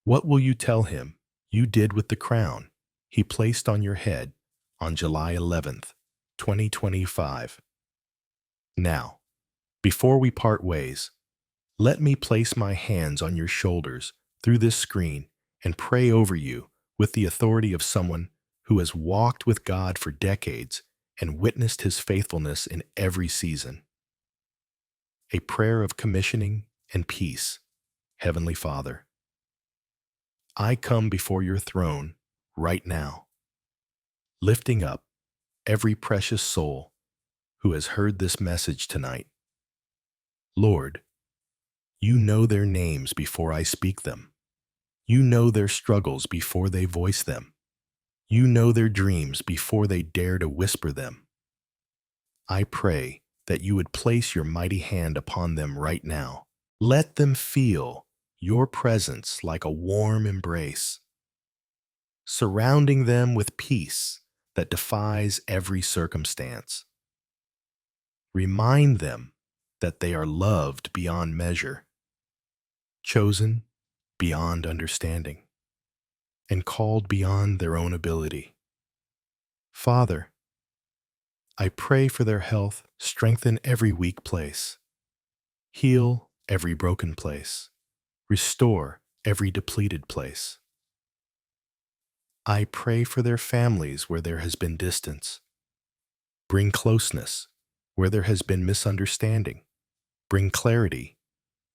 what will you tell him you did with the crown he placed on your head on July 11th, 2025? Now, before we part ways, let me place my hands on your shoulders through this screen and pray over you with the authority of someone who has walked with God for decades and witnessed his faithfulness in every season. A prayer of commissioning and peace. Heavenly Father, I come before your throne right now, lifting up every precious soul who has heard this message tonight. Lord, you know their names before I speak them. You know their struggles before they voice them. You know their dreams before they dare to whisper them. I pray that you would place your mighty hand upon them right now. Let them feel your presence like a warm embrace, surrounding them with peace that defies every circumstance. Remind them that they are loved beyond measure, chosen beyond understanding, and called beyond their own ability. Father, I pray for their health. Strengthen every weak place. Heal every broken place. Restore every depleted place. I pray for their families where there has been distance. Bring closeness where there has been misunderstanding. Bring clarity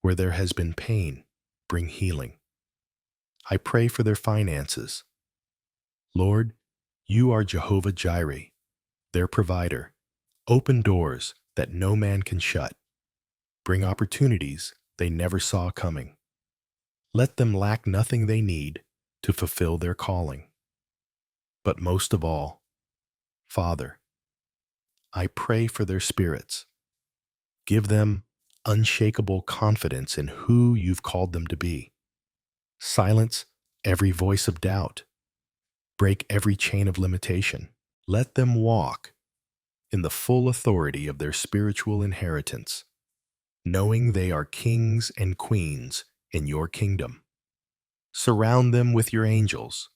where there has been pain. Bring healing. I pray for their finances. Lord, you are Jehovah Jireh, their provider. Open doors that no man can shut. Bring opportunities they never saw coming. Let them lack nothing they need to fulfill their calling. But most of all, Father, I pray for their spirits. Give them unshakable confidence in who you've called them to be. Silence every voice of doubt. Break every chain of limitation. Let them walk in the full authority of their spiritual inheritance, knowing they are kings and queens in your kingdom. Surround them with your angels,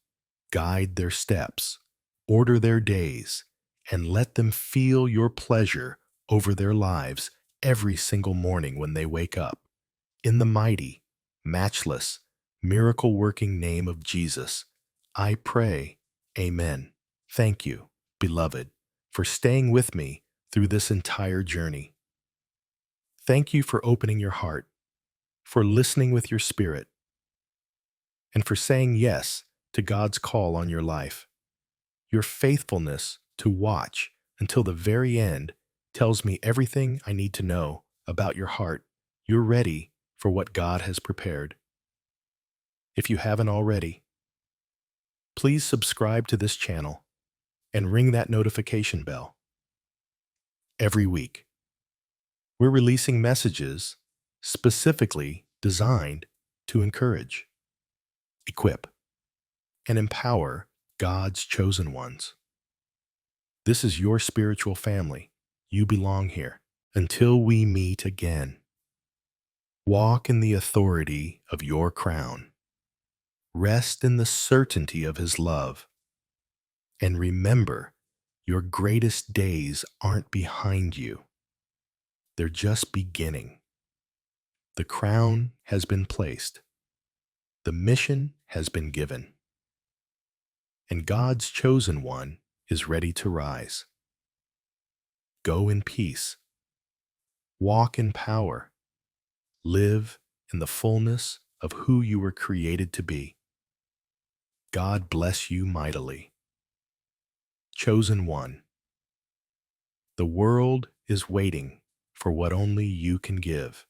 guide their steps, order their days, and let them feel your pleasure over their lives every single morning when they wake up. In the mighty, matchless, miracle-working name of Jesus, I pray, Amen. Thank you, beloved, for staying with me through this entire journey. Thank you for opening your heart, for listening with your spirit, and for saying yes to God's call on your life. Your faithfulness to watch until the very end tells me everything I need to know about your heart. You're ready for what God has prepared. If you haven't already, please subscribe to this channel and ring that notification bell. every week. We're releasing messages specifically designed to encourage, equip, and empower God's chosen ones. This is your spiritual family. You belong here. Until we meet again, walk in the authority of your crown. Rest in the certainty of His love. And remember, your greatest days aren't behind you. They're just beginning. The crown has been placed. The mission has been given. And God's chosen one is ready to rise. Go in peace. Walk in power. Live in the fullness of who you were created to be. God bless you mightily. Chosen one. The world is waiting for what only you can give.